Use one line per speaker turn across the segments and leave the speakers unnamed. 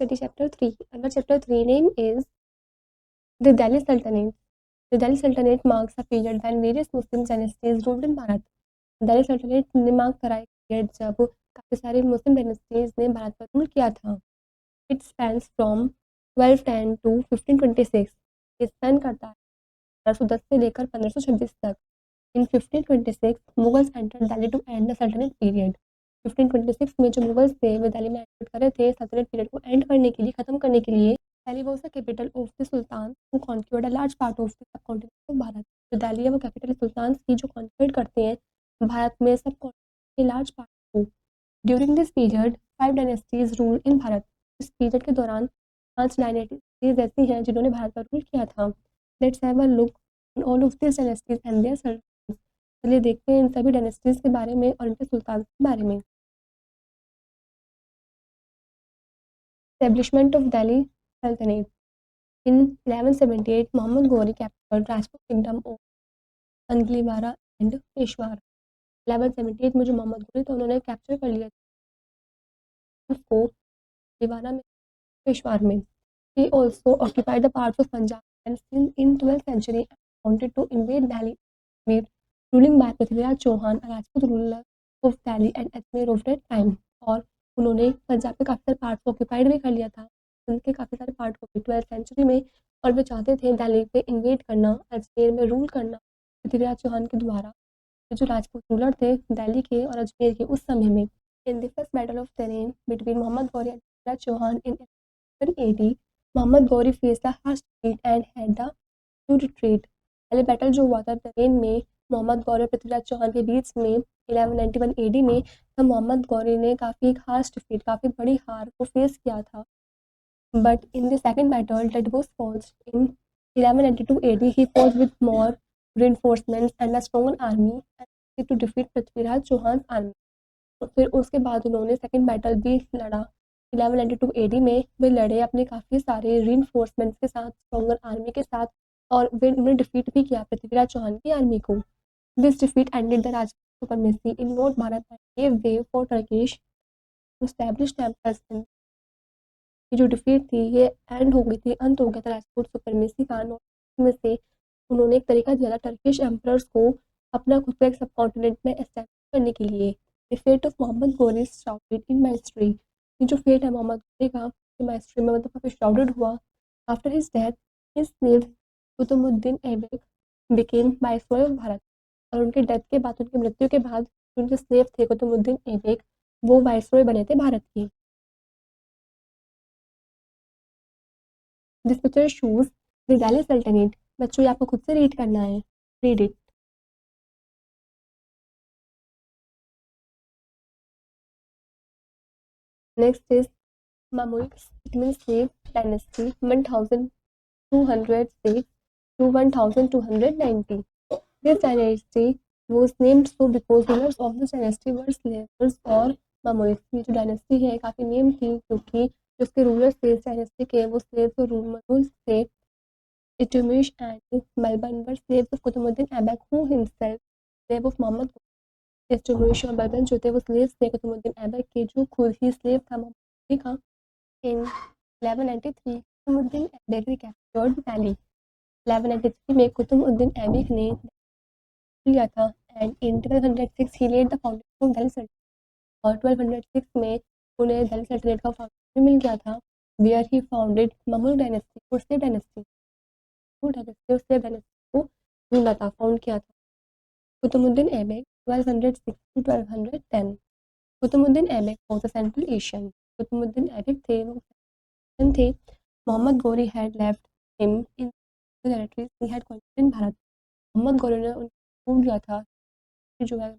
study chapter 3. Our chapter 3 name is the Delhi Sultanate. The Delhi Sultanate marks a period when various Muslim dynasties ruled in Bharat. Delhi सल्तनत ने mark करा period जब काफ़ी सारी मुस्लिम dynasties ने भारत पर rule किया था. It spans from 1210 to 1526. ये स्पेन करता है 1210 से लेकर 1526 तक. In 1526 Mughals enter Delhi to end the sultanate period. 1526 में जो मुगल्स थे वे दिल्ली में एंटर कर रहे थे सल्तनत पीरियड को एंड करने के लिए, ख़त्म करने के लिए. Delhi was the capital of the sultan who conquered a large part of the subcontinent of Bharat. जो दिल्ली है वो कैपिटल सुल्तान की जो कॉन्क्वर्ड करते हैं भारत में सब कॉन्टिनेंट के लार्ज पार्ट को. During this period 5 dynasties rule in Bharat. इस पीरियड के दौरान 5 डायनेस्टीज ऐसी हैं जिन्होंने भारत पर रूल किया था. Let's have a look on all of this dynasties and their sultanate. चलिए देखते हैं इन सभी डायनेस्टीज के बारे में और इनके सुल्तान के बारे में. एस्टेब्लिशमेंट ऑफ दिल्ली सल्तनत. In 1178 Mohammad Ghori captured Rajput kingdom of Anhilwara and Peshawar. 1178 में जो मोहम्मद गौरी थे उन्होंने कैप्चर कर लिया उसको अंगलीवारा में, पेशवार में. He also occupied the parts of Punjab and in 12th century wanted to invade Delhi with ruling by Prithviraj Chauhan, a Rajput ruler of Delhi and Ajmer of that time. और उन्होंने पंजाब के काफ़ी सारे पार्ट को ऑक्यूपाइड भी कर लिया था, उनके काफ़ी सारे पार्ट को 12th century में. और वे चाहते थे दिल्ली पे इन्वेड करना, अजमेर में रूल करना पृथ्वीराज चौहान के द्वारा, जो राजपूत रूलर थे दिल्ली के और अजमेर के उस समय में. In the first battle of Tarain between Mohammad Ghori and Prithviraj Chauhan in 1180, Mohammad Ghori face the harsh defeat and had the to retreat. पहले बैटल जो हुआ था तरेन में मोहम्मद गौरी और पृथ्वीराज चौहान के बीच में 1191 AD में, तब मोहम्मद गौरी ने काफ़ी हार्श डिफीट, काफ़ी बड़ी हार को फेस किया था. But in the second battle that was fought in 1192 AD he fought with more reinforcements and a stronger army to defeat Prithviraj Chauhan army. फिर उसके बाद उन्होंने सेकंड बैटल भी लड़ा 1192 AD में. वे लड़े अपने काफ़ी सारे reinforcements के साथ, स्ट्रॉन्गर आर्मी के साथ, और वे उन्होंने डिफीट भी किया पृथ्वीराज चौहान की आर्मी को. This defeat ended the Rajput supremacy in north Bharat and gave way for Turkish to establish temples in. ये जो डिफीट थी ये एंड हो गई थी, अंत हो गया था राजपूत सुपरमेसी का. नॉर्थ में से उन्होंने एक तरीका दिया था टर्किश एम्परर्स को अपना खुद का एक सब कॉन्टिनेंट में एस्टैब्लिश करने के लिए. The fate of Mohammad Ghori shrouded in my history. ये जो फेट है मोहम्मद गौरी का माई हिस्ट्री में मतलब काफ़ी श्राउडेड हुआ. After his death his slave Qutbuddin Aibak became viceroy of Bharat. और उनके डेथ के बाद, उनकी मृत्यु के बाद, उनके स्लेव थे कुतुबुद्दीन ऐबक, वो वाइसरॉय बने थे भारत के. This picture shows the Delhi सल्तनत. बच्चों ये आपको खुद से रीड करना है. Read it. Next is Mamuks. It means slave dynasty 1206 to 1290. This dynasty was named so because rulers of this dynasty were slavers or Mamuks. ये जो डायनेस्टी है काफ़ी नेम थी क्योंकि जो उसके रूलर्स थे इस डायनेस्टी के वो स्लेव्स और Mamuks थे. Iltutmish and Balban were slaves of Qutbuddin Aibak, who himself slave of Muhammad. Iltutmish और बलबन जो थे वो स्लेव्स थे कुतुबुद्दीन ऐबक के, जो खुद ही स्लेव था मोहम्मद का. In 1193, Qutbuddin Aibak captured Delhi. 1193 में कुतुबुद्दीन ऐबक ने लिया था. And in 1206 he led the foundation of Delhi sultanate. और 1206 में उन्हें दिल्ली सल्तनत का फाउंडेशन मिल गया था. Where he founded Mamluk dynasty और स्लेव डायनेस्टी. और स्लेव डायनेस्टी को ढूंढा था, फाउंड किया था. Qutbuddin Aibak 1206 to 1210. Qutbuddin Aibak was a central Asian. Qutbuddin Aibak थे वो थे. Mohammad Ghori had left him in territories he had conquered in Bharat. Mohammad Ghori ने उनको भूल गया था जो है.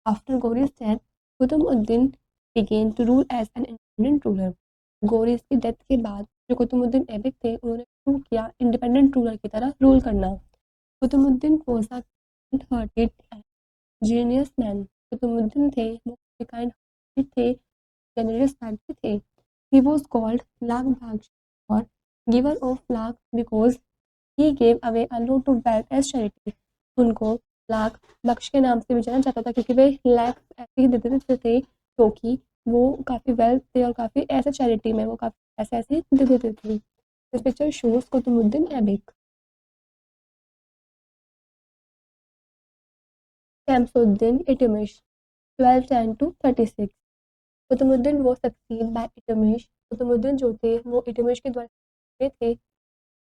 After Ghori's death Qutbuddin began to rule as an independent ruler. गौरीज की डेथ के बाद जो कुतुबुद्दीन ऐबक थे उन्होंने शुरू किया इंडिपेंडेंट रूलर की तरह रूल करना. Qutbuddin was a kind hearted and genius man. Qutbuddin थे वो काइंड-हार्टेड थे, जेनरस व्यक्ति थे. He was called lakh Bakhsh और giver of lakh because he gave away a lot of wealth as charity. उनको लाख बख्श के नाम से भी जाना जाता था क्योंकि वे लाख ऐसे ही देते थे क्योंकि वो काफ़ी वेल्थ थे और काफ़ी ऐसे चैरिटी में वो काफ़ी ऐसे ऐसे दे देते थे। This picture shows Qutbuddin Aibak. Shamsuddin Iltutmish 1210 to 36। Qutbuddin वो सक्सीड बाय इल्तुतमिश। कुतुबुद्दीन जो थे वो इल्तुतमिश के द्वारा थे।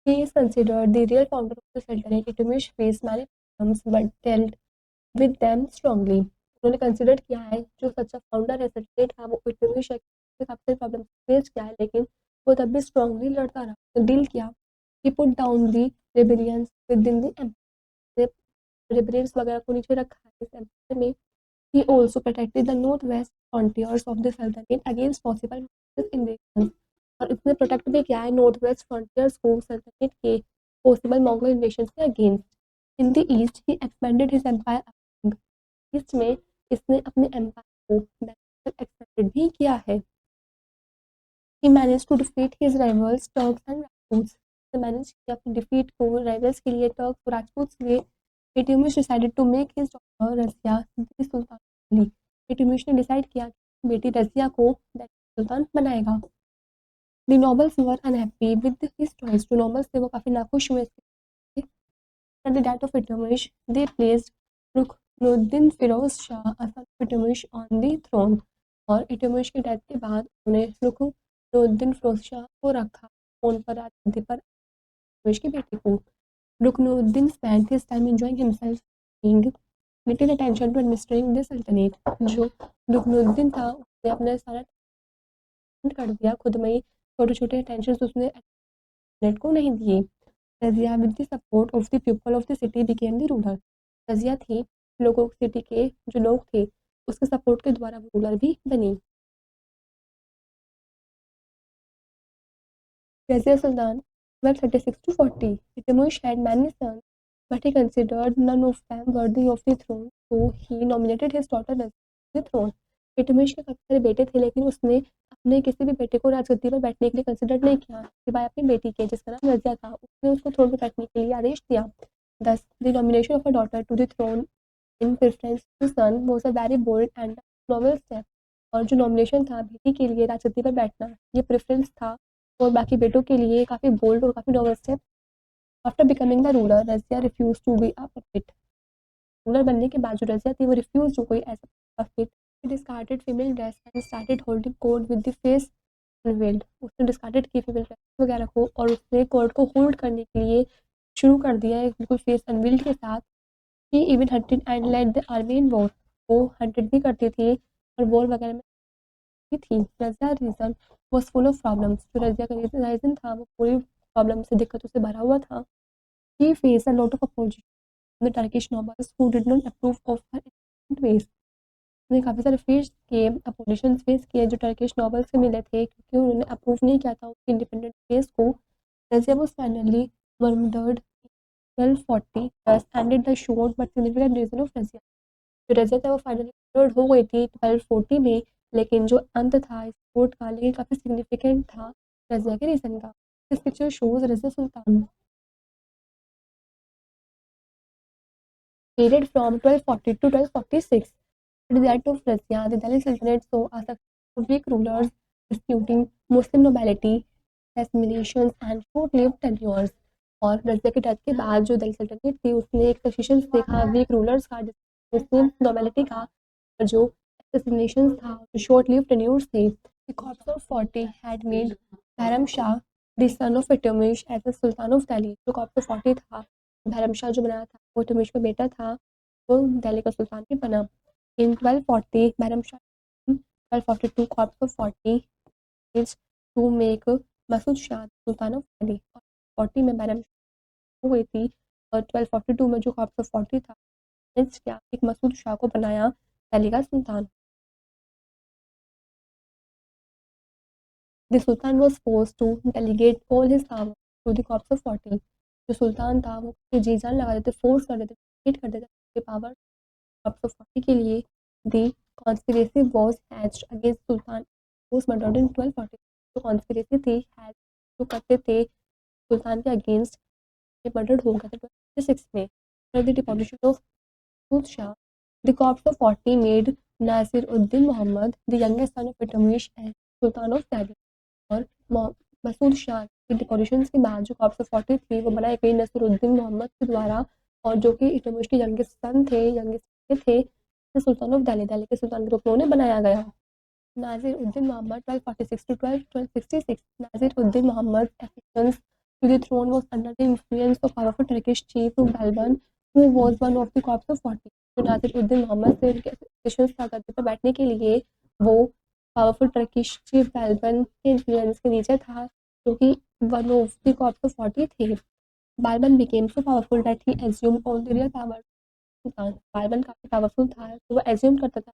He is considered the real founder of the sultanate. Iltutmish face many problems but dealt with them strongly. उन्होंने कंसिडर किया है जो सच्चा फाउंडर है सल्तनत का वो इल्तुतमिश है। काफ़ी प्रॉब्लम फेस किया है लेकिन वो तब भी स्ट्रांगली लड़ता रहा, डील किया। He put down the rebellions within the empire. Rebellions वगैरह को नीचे रखा है इस एम्पायर में। He also protected the northwest frontiers of the Sultanate against possible Muslim invasions। और इसने प्रोटेक्ट भी किया है नॉर्थ वेस्ट फ्रंटियर्स को सल्तनत के पॉसिबल मंगोल इन्वेशन के against. In the east he expanded his empire. East में इसने अपने एम्पायर को एक्सपेंडेड भी किया है। He managed to defeat his rivals Turks and Rajputs। उसने मैनेज किया अपनी डिफीट को राइवल्स के लिए टर्क्स और राजपूत के लिए। Iltutmish decided to make his daughter Razia Delhi sultan अली। इल्तुतमिश ने डिसाइड किया कि बेटी रज़िया को दिल्ली सुल्तान बनाएगा। The nobles were unhappy with his choice. जो नोबल्स थे वो काफ़ी नाखुश हुए इसके। At the death of Iltutmish they placed Ruknuddin Firoz Shah as an Iltutmish on the throne. और इल्तुतमिश की डेथ के बाद उन्होंने रुकनुद्दीन फिरोज शाह को रखा फोन पर राजगद्दी पर इल्तुतमिश की बेटी को। Ruknuddin spent his time enjoying himself paying little attention to administering the sultanate। जो रुकनुद्दीन था उसने अपना सारा talent कर दिया खुद में ही, छोटे छोटे अटेंशन उसने sultanate को नहीं दिए। Razia with the support of the people of the city became the ruler. Razia थी लोगों सिटी के जो लोग थे उसके सपोर्ट के द्वारा वो रूलर भी बनी। Razia Sultan 1236 to 40। Iltutmish had many sons but he considered none of them worthy of the throne, so he nominated his daughter Razia to the throne। Iltutmish के काफ़ी सारे बेटे थे लेकिन उसने अपने किसी भी बेटे को राजगद्दी पर बैठने के लिए कंसिडर नहीं किया सिवाय अपनी बेटी के जिसका नाम रजिया था। उसने उसको थ्रोन पर बैठने के लिए आदेश दिया। Thus the nomination of a daughter to the throne in preference to son was a very bold and noble step. और जो नॉमिनेशन था बेटी के लिए राजगद्दी पर बैठना ये प्रेफरेंस था और बाकी बेटों के लिए काफ़ी बोल्ड और काफ़ी noble step. After becoming the ruler Razia refuse to be a puppet. Ruler बनने के बाद जो रजिया थी वो रिफ्यूज हो गई as a puppet. Discarded female dress and started holding court with the face unveiled. उसने डिस्कार्डेड की फीमेल ड्रेस वगैरह को और उसने कोर्ट को होल्ड करने के लिए शुरू कर दिया है बिल्कुल फेस अनवेल्ड के साथ। He even hunted and led the army in war. वो हंटेड भी करती थी और वॉर वगैरह में भी थी। Razia reign was full of problems. जो रजिया का रीजन था वो पूरी प्रॉब्लम से दिक्कतों से भरा हुआ था। He face a lot of opposition the Turkish nobles who did not approve of her ways. उसने काफ़ी सारे अपोजिशन फेस किए जो टर्किश नोबल्स से मिले थे क्योंकि उन्होंने अप्रूव नहीं किया था उसके इंडिपेंडेंट फेस को। Razia was finally murdered 1240 thus ended the short but significant reign of Razia. जो रजिया था वो फाइनली मर्डर्ड हो गई थी 1240 में लेकिन जो अंत था इस कोर्ट का लेकिन काफ़ी सिग्निफिकेंट था रजिया के रीजन का। This picture shows Razia Sultan period from 1240 to 1246। At the death of Razia, the Delhi Sultanate saw a succession of weak rulers disputing Muslim nobility, assassinations and short-lived tenures। और रजिया की डेथ के बाद जो दिल्ली सल्तनत थी उसने एक सक्सेशन देखा वीक रूलर्स का, मुस्लिम नॉबिलिटी का और जो assassinations था जो शॉर्ट लिव टेन्योर्स थे। The corpse of 40 had made Bairam Shah the son of Iltutmish as the Sultan of Delhi। जो corpse of 40 था बैरम शाह जो बनाया था वो इल्तुतमिश का बेटा था वो दिल्ली का सुल्तान भी बना। In 1240 Bahram Shah 1242 corps of 40 is to make Masud Shah sultan of Delhi. और 40 में बैरम शाह हो गई थी और 1242 में जो कॉर्प्स ऑफ 40 था क्या एक मसूद शाह को बनाया दिल्ली का सुल्तान। The sultan was forced to delegate all his power to the corps of 40। जो सुल्तान था वो जी जान लगा देते फोर्स कर देते डेलीगेट कर देते पावर कॉर्प्स ऑफ 40 के लिए। The conspiracy was hatched against sultan was murdered in 1240। जो कॉन्स्पिरेसी थी हैच जो करते थे सुल्तान के अगेंस्ट मर्डर्ड हो गया था 1246 में। The deposition of Shah, the corpse of 40 made Nasiruddin Mohammad, the youngest son of Iltutmish and sultan of Delhi, और मसूद शाह की डेकोरेशंस के बाद जो कॉर्प्स ऑफ 40 थी वो बनाई गई नसीरुद्दीन मोहम्मद के द्वारा, और जो कि इल्तुतमिश के यंगेस्ट सन थे, यंगेस्ट थे सुल्तान ऑफ दिल्ली के सुल्तान के रूप में उन्हें बनाया गया। Nasir ud Din Mohammad 1246 to 1266, Nasir-ud-Din Muhammad's ascent to the throne was under the influence of powerful Turkish chief Balban, who was one of the corps of 40. तो नासिर-उद-दीन मोहम्मद से उनके एस्पिरेशंस था गद्दी पर बैठने के लिए, वो पावरफुल टर्किश चीफ बाल्बन के इन्फ्लुएंस के नीचे था, जो कि one of the corps of 40 थे। बाल्बन became so powerful that he assumed all the real power. सुल्तान बाल्बन काफ़ी पावरफुल था, तो वो एज्यूम करता था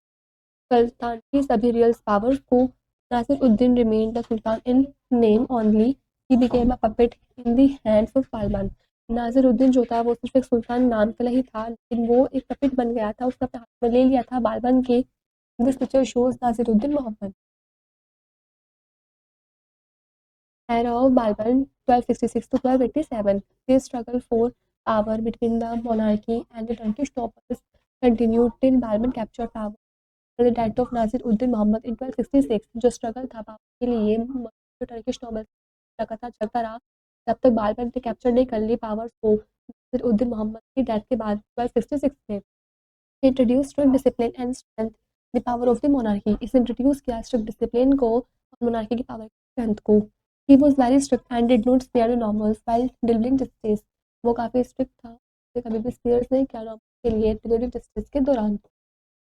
सुल्तान की सभी रियल पावर्स को। Nasir ud Din remained the sultan in name only, he became a puppet in the hands of बाल्बन। Nasir ud Din जो था वो सिर्फ एक सुल्तान नाम के लिए ही था, लेकिन वो एक पपेट बन गया था, उसका अपने हाथ में ले लिया था बाल्बन के। This picture shows Nasiruddin Mohammad. Era of Balban 1266 to 1287. This struggle for power between the monarchy and the Turkish nobles continued till Balban captured power. The death of Nasiruddin Mohammad in 1266, जो स्ट्रगल था पावर के लिए जो टर्किश नोबल लगातार चलता रहा, जब तक बाल्बन ने कैप्चर नहीं कर ली पावर्स को। नासिर-उद-दीन मोहम्मद की डेथ के बाद 1266 में introduce strict discipline and strength the power of the monarchy, इसे इंट्रोड्यूस किया स्ट्रिक्ट डिसिप्लिन को और मोनार्की की पावर की स्ट्रेंथ को। He was very strict and did not spare the normals while delivering justice, वो काफ़ी स्ट्रिक्ट था, उसे कभी भी स्पेयर नहीं किया नॉर्मल्स के लिए डिलीवरिंग जस्टिस के दौरान।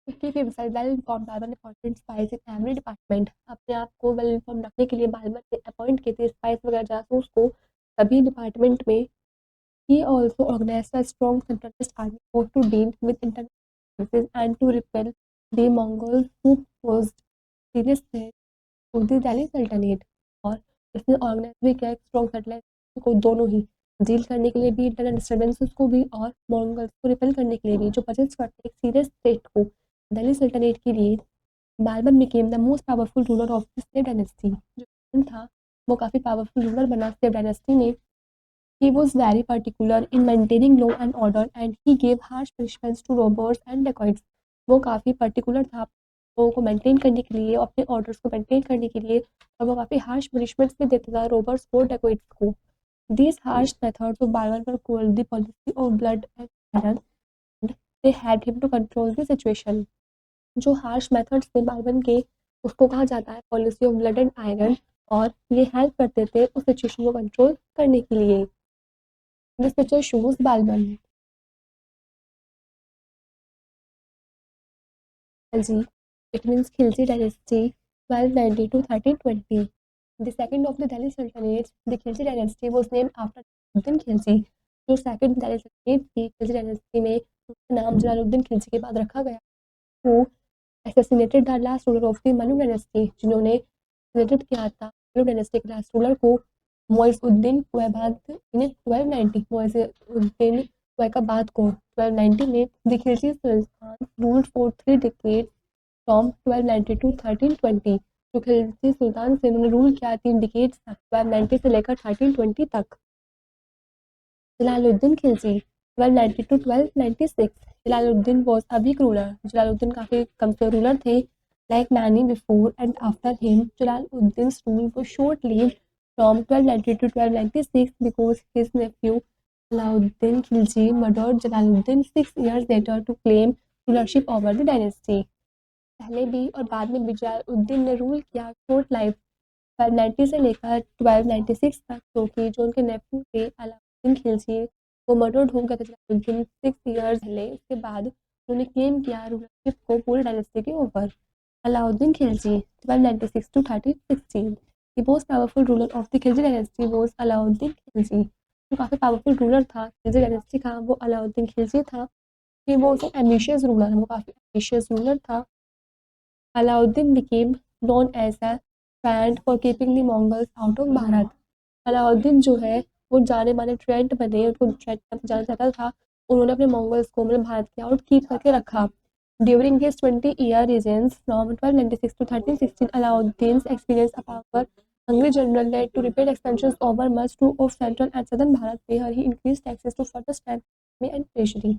keep himself well informed, Balban appointed spies in every department, अपने आप को वेल इन्फॉर्म रखने के लिए बाल्बन ने अपॉइंट किए थे स्पाइस वगैरह जासूस को सभी डिपार्टमेंट में। He also organized a strong centralist army both to deal with international forces and to repel the Mongols who posed serious threat to the Delhi Sultanate। और इसने ऑर्गेनाइज भी किया एक स्ट्रॉन्ग सेटेलाइट को, दोनों ही डील करने के लिए भी, इंटरनल डिस्टर्बेंसेस को भी, और मंगोल्स को रिपेल करने के लिए भी, जो पजेस्ट करते एक सीरियस थ्रेट को दिल्ली सल्तनत के लिए। Balban became the most powerful ruler of the slave dynasty, जो बाल्बन था वो काफ़ी पावरफुल रूलर बना स्लेव डायनेस्टी में। He was very particular in maintaining law and order and he gave harsh punishments to robbers and dacoits। वो काफ़ी particular था लोगों को मेंटेन करने के लिए, अपने ऑर्डर्स को मेंटेन करने के लिए, और वो काफ़ी हार्श पनिशमेंट्स भी देता था रोबर्स को, डेकोइट्स को। These harsh methods of Balban were called the policy of blood and iron and they had him to control the situation। जो हार्श मेथड्स थे बाल्बन के, उसको कहा जाता है policy of blood and iron, और ये हेल्प करते थे उस सिचुएशन को कंट्रोल करने के लिए। This picture shows Balban. Khilji, it means Khilji dynasty 1290 to 1320। The second of the Delhi Sultanates, the Khilji dynasty was named after Jalaluddin Khilji। जो सेकंड दिल्ली सल्तनत थी खिलजी डायनेस्टी में, उसका नाम जलालुद्दीन खिलजी के बाद रखा गया। वो assassinated the last ruler of the Mamluk dynasty, जिन्होंने assassinated किया था Mamluk dynasty के last ruler को, मुइज़-उद-दीन क़ुतैबाद ने 1290, मुइज़-उद-दीन क़ुतैबाद को 1290 में। The Khilji Sultan ruled for 3 decades from 1290 to 1320। जो खिलजी सुल्तान से उन्होंने रूल किया 3 डिकेड्स तक, 1290 से लेकर 1320 तक। Jalaluddin Khilji 1290 to 1296। Jalaluddin was a weak ruler, Jalaluddin काफ़ी कमज़ोर रूलर थे। Like many before and after him, Jalaluddin's rule was short-lived from 1290 to 1296 because his nephew Alauddin Khilji murdered Jalaluddin 6 years later to claim rulership over the dynasty। पहले भी और बाद में भी जलालुद्दीन ने रूल किया शॉर्ट लाइफ 1290 से लेकर 1296 तक, क्योंकि जो उनके नेफ्यू थे अलाउद्दीन खिलजी वो मर्डर्ड हो गए थे जलालुद्दीन 6 ईयर्स पहले। उसके बाद उन्होंने क्लेम किया रूलरशिप को पूरी डायनेस्टी के ऊपर। Alauddin Khilji 1296 to 1316। The most powerful ruler of the Khilji dynasty was Alauddin Khilji. जो काफ़ी पावरफुल रूलर था खिलजी डायनेस्टी का, वो अलाउद्दीन खिलजी था। कि वो एम्बिशियस रूलर, वो काफ़ी एम्बिशियस रूलर था। Alauddin became known as a trend for keeping the Mongols out of Bharat. Alauddin जो है वो जाने माने ट्रेंड बने, उनको ट्रेंड जाना चाहता था, उन्होंने अपने मंगोल्स को मतलब भारत के आउट कीप करके रखा। During his 20-year reigns from 1296 to 1316, Alauddin's experience a power hungry general led to repeated expansions over much of central and southern Bharat, where he increased taxes to further strengthen army and treasury।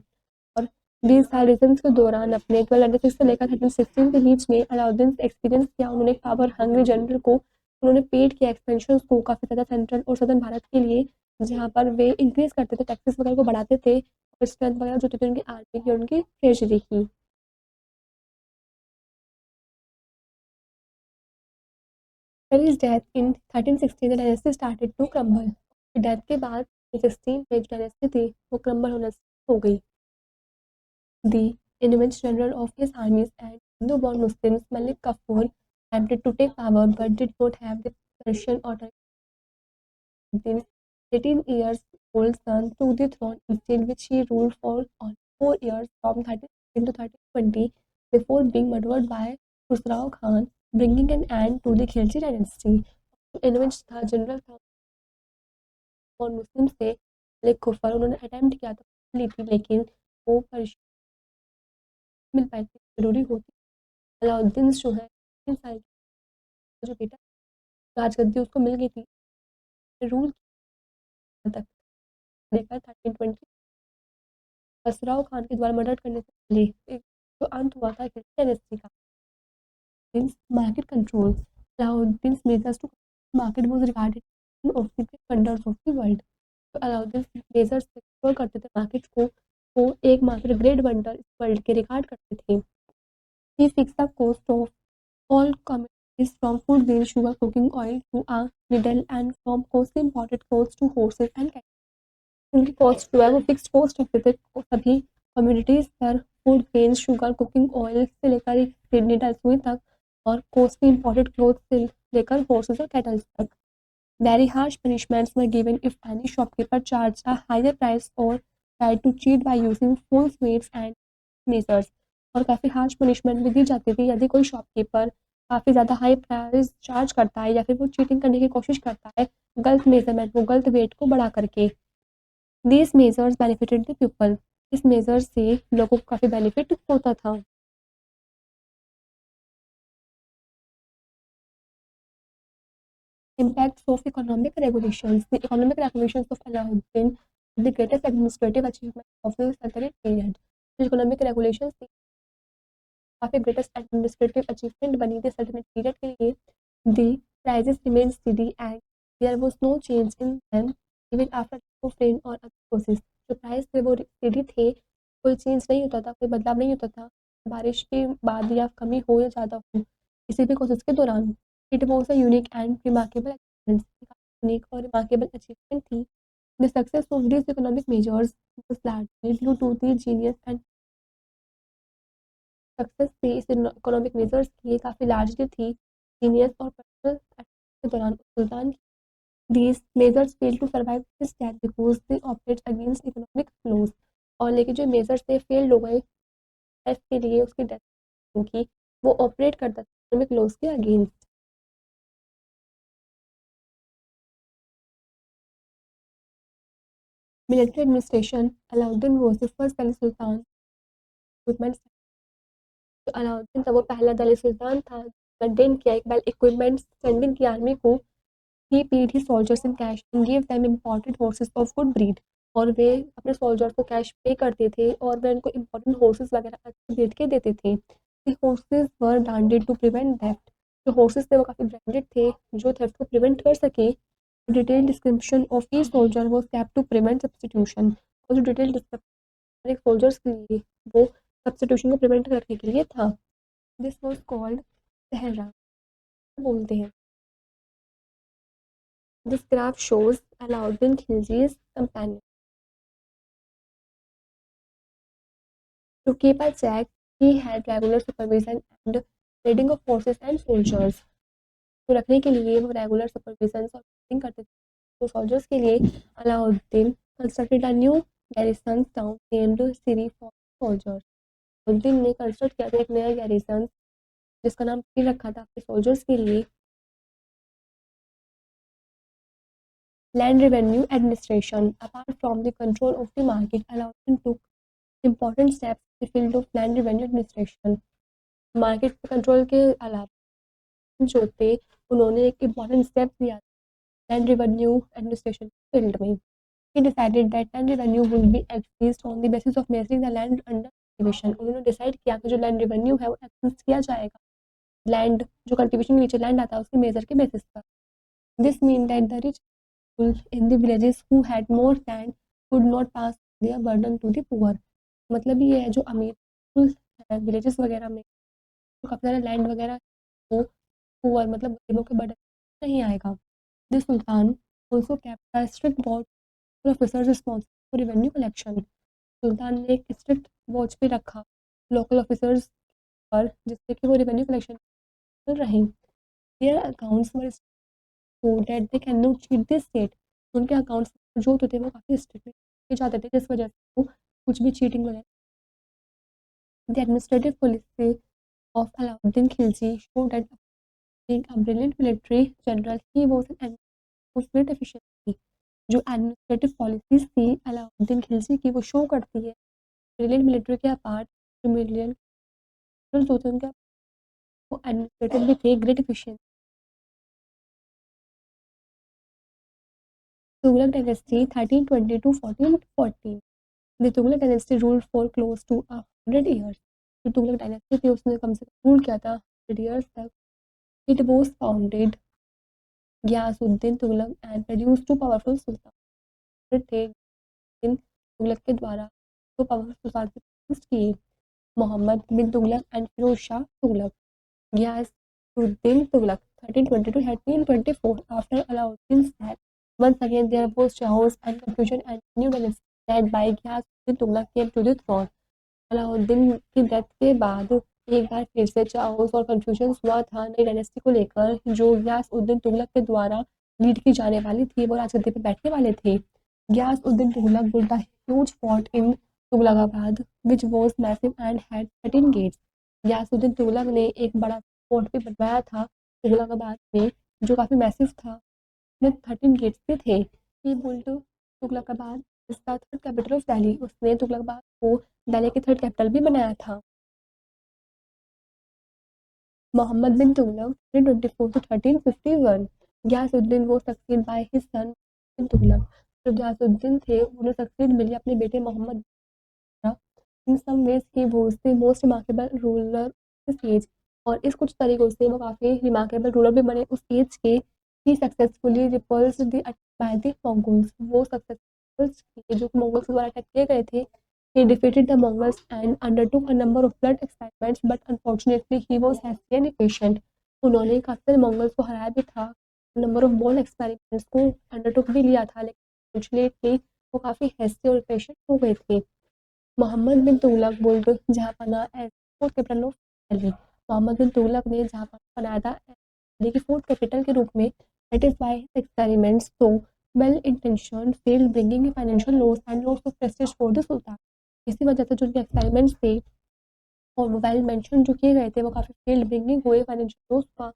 और 20 साल residence के दौरान अपने 1296 से लेकर 1316 के बीच में Alauddin experience किया। उन्होंने एक पावर हंग्री जनरल को उन्होंने पेड किया एक्सपेंशन को काफ़ी ज़्यादा सेंट्रल और सदर्न भारत के लिए, जहाँ पर वे इंक्रीज करते थे, टैक्सेस वगैरह को बढ़ाते थे और स्ट्रेंथ वगैरह जो थी उनकी आर्मी की और उनकी ट्रेजरी की। After his death in 1316, the dynasty started to crumble. Death के बाद 16 में जो डायनेस्टी थी वो क्रम्बल होना हो गई। The Inventor General of his armies and Hindu-born Muslims, Malik Kafur, attempted to take power but did not have the Persian authority. His 18 years old son took the throne instead, which he ruled for on 4 years from 1316 to 1320 before being murdered by Khusrau Khan, bringing an end to the Khilji dynasty. इनविच था general था और मुस्लिम से मलिक कुफर, उन्होंने attempt किया था ली थी, लेकिन वो मिल पाई थी जरूरी होती। अलाउद्दीन जो है 3 साल का जो बेटा राजगद्दी उसको मिल गई थी, रूल तक देखा 1320 खसराव खान के द्वारा मर्डर करने से पहले एक जो अंत हुआ था डायनेस्टी का। Market control Alauddin measures to market was regarded of the wonders of the world. तो अलाउद्दीन मेजर्स कंट्रोल करते थे मार्केट को, वो एक मार्केट ग्रेट वंडर वर्ल्ड के रिगार्ड करते थे। He fix the cost of all commodities from food grain, sugar, cooking oil to a needle and from costly imported clothes to horses and cattle. उनकी cost जो है वो fixed cost रखते थे सभी कम्युनिटीज़ पर, food grain, sugar, cooking oil से लेकर नीडल सुई तक और कॉस्टली इंपोर्टेड क्लोथ से लेकर हॉर्सेस और कैटल्स तक। Very harsh punishments were given if any shopkeeper charge a higher price और try to cheat by using false weights and measures. और काफ़ी हार्श पनिशमेंट भी दी जाती थी यदि कोई शॉपकीपर काफ़ी ज़्यादा हाई प्राइस चार्ज करता है या फिर वो चीटिंग करने की कोशिश करता है, गलत मेजरमेंट, वो गलत वेट को बढ़ा करके। These measures benefited the people, इस मेजर से लोगों को काफ़ी बेनिफिट होता था। Impacts of economic regulations. The economic regulations of Alauddin the greatest administrative achievement of the Sultanate period. जो इकोनॉमिक रेगुलेशंस थी काफ़ी ग्रेटेस्ट एडमिनिस्ट्रेटिव अचीवमेंट बनी थी सल्टनत पीरियड के लिए। The prices remain steady and there was no change in them even after of rain और other courses. जो price थे वो स्टडी थे, कोई चेंज नहीं होता था, कोई बदलाव नहीं होता था बारिश के बाद या कमी हो या ज़्यादा हो किसी भी कोर्सेज के दौरान। It was a unique and remarkable achievement, unique और रिमार्केबल अचीवमेंट थी। The success of this economic measures was largely due to the genius and success थी इस इकोनॉमिक मेजर्स की काफ़ी लार्जली थी जीनियस और पर्सनल के दौरान सुल्तान की। These measures fail to survive this death because they operate against economic flows. और लेकिन जो मेजर्स थे फेल्ड हो गए डेथ के लिए उसकी डेथ क्योंकि वो ऑपरेट करता था इकोनॉमिक लॉज के against. Military administration Alauddin was the first Delhi Sultan equipment. तो अलाउद्दीन था वो पहला दिल्ली सुल्तान था मेंटेन किया एक वेल इक्विपमेंट सेंडिंग की आर्मी को। He paid his soldiers in cash and gave them imported horses of good breed। और वे अपने सोल्जर्स को कैश पे करते थे और वे उनको इम्पोर्टेंट हॉर्सेस वगैरह अच्छे ब्रीड के देते थे। The horses were branded to prevent theft। जो हॉर्सेस थे वो काफ़ी ब्रांडेड थे जो थेफ्ट को प्रिवेंट कर सके। Detail description of each soldier was kept to prevent substitution. और जो डिटेल डिस्क्रिप्शन एक सोल्जर्स के लिए वो सब्स्टिट्यूशन को प्रिवेंट करने के लिए था। दिस वाज कॉल्ड सहरा बोलते हैं। This graph shows Alauddin Khilji's companion. To keep a check, he had regular supervision and trading of forces and soldiers. तो रखने के लिए वो रेगुलर सुपरविजन और ट्रेडिंग करते थे तो सोल्जर्स के लिए Alauddin constructed a new garrison town named Siri for soldiers. Alauddin ने कंस्ट्रक्ट किया था एक नया गैरिसन जिसका नाम सिरी रखा था अपने सोल्जर्स के लिए। Land revenue administration. Apart from the control of the market, Alauddin took important steps in the field of land revenue administration। Market control के अलावा जो थे उन्होंने एक इम्पॉर्टेंट स्टेप लिया लैंड रेवेन्यू एडमिनिस्ट्रेशन फील्ड में। He decided that land revenue would be increased on the basis of measuring the land under cultivation. उन्होंने decide किया कि जो लैंड रेवेन्यू है वो एक्सेस किया जाएगा लैंड जो कल्टीवेशन के नीचे लैंड आता है उसके मेजर के बेसिस पर। This mean that the rich in the villages who had more land could not pass their burden to the poor। मतलब ये है जो अमीर विलेजेस वगैरह में तो काफ़ी सारा लैंड वगैरह वो पुअर मतलब गरीबों के बर्डन नहीं आएगा। This sultan also kept a strict watch officers responsible for revenue collection. सुल्तान ने एक स्ट्रिक्ट वॉच पे रखा लोकल ऑफिसर्स पर जिससे कि वो रेवेन्यू कलेक्शन कर रहे। Their accounts were so that they can not cheat the state. उनके अकाउंट्स जो होते थे वो काफ़ी स्ट्रिक्टली किए जाते थे जिस वजह से वो कुछ भी चीटिंग वगैरह। The administrative policy of Alauddin Khilji show that being a brilliant military general he was an of great efficiency। जो एडमिनिस्ट्रेटिव पॉलिसीज थी अलाउद्दीन खिलजी की वो शो करती है ब्रिलियंट मिलिट्री के अपार्ट जो मिलियन होते हैं उनके वो एडमिनिस्ट्रेटिव भी थे great efficiency. Tughlaq dynasty 1320 to 1414। The Tughlaq dynasty ruled for close to 100 years. जो तुगलक डायनेस्टी थी उसने कम से कम रूल किया था 100 ईयर्स तक। It was founded Ghiyasuddin Tughlaq and produce two powerful sultan थे इन तुगलक के द्वारा तो पावरफुल सुल्तान से प्रोड्यूस किए Mohammad bin Tughlaq and Firoz Shah Tughlaq. Ghiyasuddin Tughlaq 1320 to 1324 after Alauddin's death once again there was chaos and confusion and new dynasty led by Gyasuddin Tughlaq came to the throne। Alauddin की death के बाद एक बार फिर से चाओस और कन्फ्यूजन हुआ था नई डायनेस्टी को लेकर जो गयासउद्दीन तुगलक के द्वारा लीड की जाने वाली थी वो राजगद्दी पर बैठने वाले थे। गयासउद्दीन Tughlaq built a huge fort in Tughlakabad which was massive and had 13 gates। गयासउद्दीन Tughlaq ने एक बड़ा फोर्ट भी बनवाया था तुगलकाबाद में जो काफ़ी मैसिव था में 13 गेट्स भी थे। ही बुल्ट तुगलकाबाद इसका थर्ड कैपिटल ऑफ दिल्ली। उसने तुगलकाबाद को दिल्ली की थर्ड कैपिटल भी बनाया था। मोहम्मद बिन तुगलक 1324 to 1351। गयासुद्दीन वो succeed by his son bin Tughlaq. जो गयासुद्दीन थे उन्हें सक्सीड मिली अपने बेटे Mohammad. In some ways he was the most remarkable ruler this age. और इस कुछ तरीकों से वो काफ़ी रिमार्केबल रूलर भी बने उस एज के। He successfully repulsed the by the Mongols. वो सक्सेसफुल जो मंगोल्स द्वारा अटैक किए गए थे। He defeated the Mongols and undertook a number of blood experiments, but unfortunately he was hasty and impatient। उन्होंने काफ़ी सारे मंगल्स को हराया भी था नंबर ऑफ बॉल एक्सपेरिमेंट्स को अंडरटुक भी लिया था लेकिन अनफॉर्चुनेटली वो काफ़ी हैस्टी और पेशेंट हो गए थे। Mohammad bin Tughlaq built Jahanpanah as fourth capital of Delhi. Mohammad bin Tughlaq ने जहांपना बनाया था दिल्ली की फोर्थ कैपिटल के रूप में। It is by his experiments to well intention failed bringing financial loss and loss of prestige for the sultan. इसी वजह से जो उनके एक्सपेरिमेंट्स थे और वेल मेंशन जो किए गए थे वो काफ़ी फील्ड ब्रिंगिंग हुए फाइनेंशियल लॉस का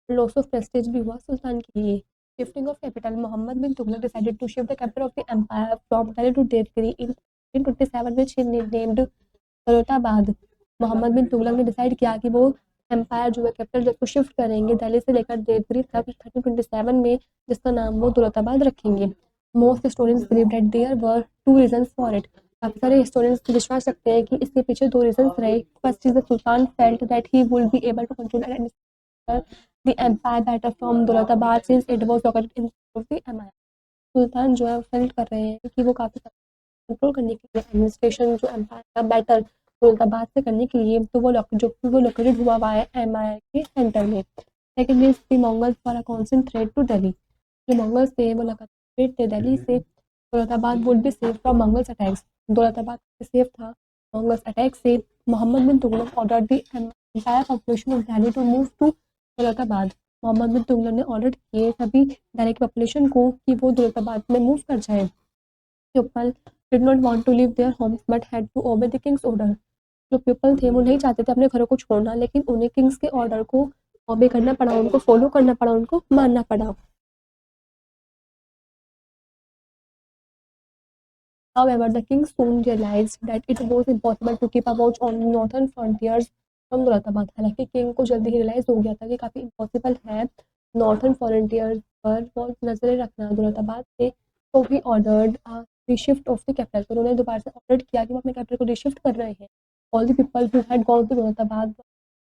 लॉस ऑफ प्रेस्टीज भी हुआ सुल्तान के लिए। Shifting of capital Mohammad bin Tughlaq decided to shift the capital of the empire from Delhi to Devagiri in 1327 which he named Daulatabad. Mohammad bin Tughlaq ने डिसाइड किया कि वो एम्पायर जो है कैपिटल जिसको शिफ्ट करेंगे दिल्ली से लेकर देवगिरी तक 1327 में जिसका नाम वो दौलताबाद रखेंगे। Most historians believe that there were two reasons for it. काफ़ी सारे हिस्टोरियंस विश्वास रखते हैं कि इसके पीछे दो रीजंस रहे। First is the sultan felt that he would be able to control and the empire better from Daulatabad since it was located in the empire. सुल्तान जो है फेल्ट कर रहे हैं कि वो काफ़ी कंट्रोल करने के लिए एडमिनिस्ट्रेशन जो एम्पायर का बेटर दौलताबाद से करने के लिए तो वो लोकेटेड हुआ है एम्पायर के सेंटर में। Second is the Mongols for a constant threat to Delhi. जो मंगल्स थे वो लगातार थे दिल्ली से। Daulatabad would be safe from Mongols attacks. Daulatabad safe था मंगल्स अटैक से। Mohammad bin Tughlaq order the empire population of Delhi to move to Daulatabad. Mohammad bin Tughlaq ने ऑर्डर किए सभी दिल्ली की पॉपुलेशन को कि वो दौलताबाद में मूव कर जाए। People did not want to leave their homes but had to obey the king's order. जो पीपल थे वो नहीं चाहते थे अपने घरों को छोड़ना लेकिन उन्हें किंग्स के ऑर्डर को ओबे करना पड़ा उनको फॉलो करना पड़ा उनको मानना पड़ा। However, the king soon realized that it was impossible to keep a watch on northern frontiers from Daulatabad. हालांकि किंग को जल्दी ही रियलाइज हो गया था कि काफ़ी इम्पॉसिबल है नॉर्थन फ्रंटियर्स पर वो नजरें रखना दौलताबाद से। तो he ordered reshift of the capital. तो उन्होंने दोबारा से ऑर्डर किया कि वो अपने कैपिटल को रिशिफ्ट कर रहे हैं। All the people who had gone to Daulatabad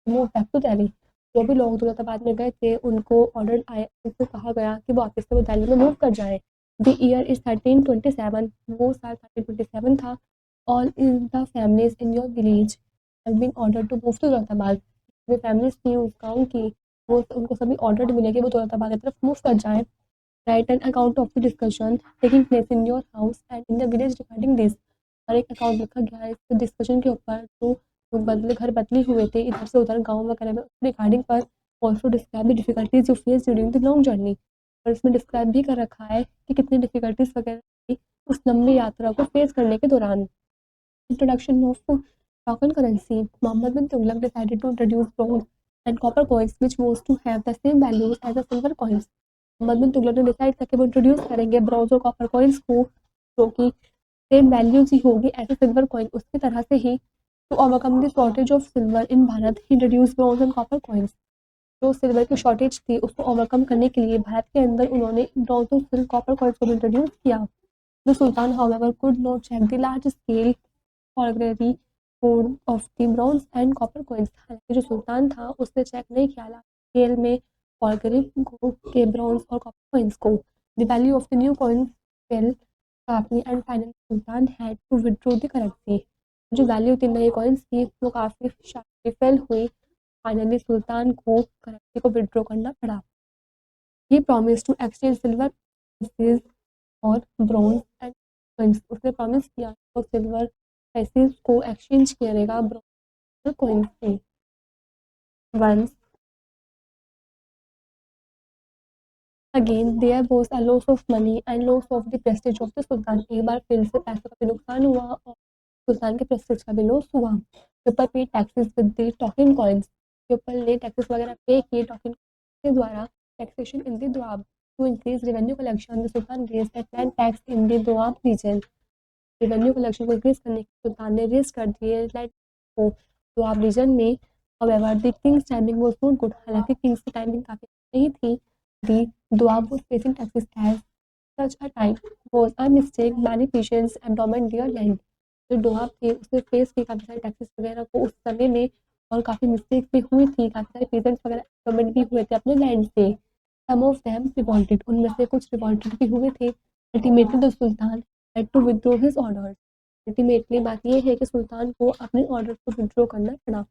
move back to Delhi. जो भी लोग दौलताबाद में गए थे उनको ऑर्डर आया, उनको कहा गया कि वो वापस से वो दिल्ली में मूव कर जाएँ। द ईयर इज़ 1327, वो साल 1327 था। All in the families in your village have been ordered to move to Daulatabad. जो फैमिलीज़ थी उस गाँव की, वो उनको सभी ऑर्डर मिले कि वो दौलताबाद की तरफ मूव कर जाएँ। Right an account of the discussion taking place in your house and in the village regarding this. और एक अकाउंट लिखा गया है इस डिस्कशन के ऊपर, जो घर बदली हुए थे इधर से उधर गाँव वगैरह में, रिगार्डिंग पर also describe the difficulties you face during the long journey. और इसमें डिस्क्राइब भी कर रखा है कि कितनी डिफिकल्टीज वगैरह थी उस लंबी यात्रा को फेस करने के दौरान। Introduction of token currency. Mohammad bin Tughlaq decided to introduce bronze and copper coins which was to have the same values as the silver coins. Mohammad bin Tughlaq ने डिसाइड किया कि वो इंट्रोड्यूस करेंगे ब्रॉन्ज और कॉपर कॉइन्स को, जो कि सेम वैल्यूज ही होगी एज ए सिल्वर कॉइन, उसकी तरह से ही। To overcome the shortage of silver in Bharat he introduce bronze and copper coins. जो सिल्वर की शॉर्टेज थी उसको ओवरकम करने के लिए भारत के अंदर उन्होंने ब्रॉन्ज और सिल्वर कॉपर कॉइन्स को इंट्रोड्यूस किया। The sultan however could not check the large scale forgery code of the bronze and copper coins. हालांकि जो सुल्तान था उसने चेक नहीं किया लार्ज स्केल में फॉरगरी के ब्रॉन्ज और कॉपर कॉइन्स को। The value of the new coin fail sharply and finally Sultan had to withdraw the currency। जो वैल्यू थी नए कॉइन्स की वो काफ़ी शार्पली फेल हुई। फाइनली सुल्तान को करेंसी को विड्रॉ करना पड़ा। He promise to exchange silver pieces और ब्रॉन्ज एंड कॉइन्स। उसने प्रॉमिस किया वो सिल्वर पीसेस को एक्सचेंज करेगा ब्रॉन्ज और कॉइन्स से। Once again there was a loss of money and loss of the prestige of the sultan. एक बार फिर से पैसों का भी नुकसान हुआ और सुल्तान के प्रेस्टीज का भी लॉस हुआ। People pay taxes with the token coins. People ने टैक्सेस वगैरह पे किए टॉकिंग के द्वारा। Taxation in the Doab. To increase revenue collection the sultan raised the land tax in the Doab region. Revenue collection को इंक्रीज करने के सुल्तान ने रेज कर दिए लैंड को दोआब रीजन में। However the king's timing was not good. हालांकि किंग्स की टाइमिंग काफ़ी नहीं थी। The Doab was facing taxes at such a time was a mistake many peasants abandoned their land. जो दोआब थे उसने फेस की काफ़ी सारे टैक्सेस वगैरह को उस समय में, और काफ़ी मिस्टेक्स भी हुई थी, काफ़ी सारे पेजेंट्स वगैरह एंडोमेंट भी हुए थे अपने लैंड से। सम ऑफ देम रिवॉल्टेड, उनमें से कुछ रिवॉल्टेड भी हुए थे। Ultimately the sultan had to withdraw his order. Ultimately बात ये है कि सुल्तान को अपने ऑर्डर को विथड्रॉ करना पड़ा।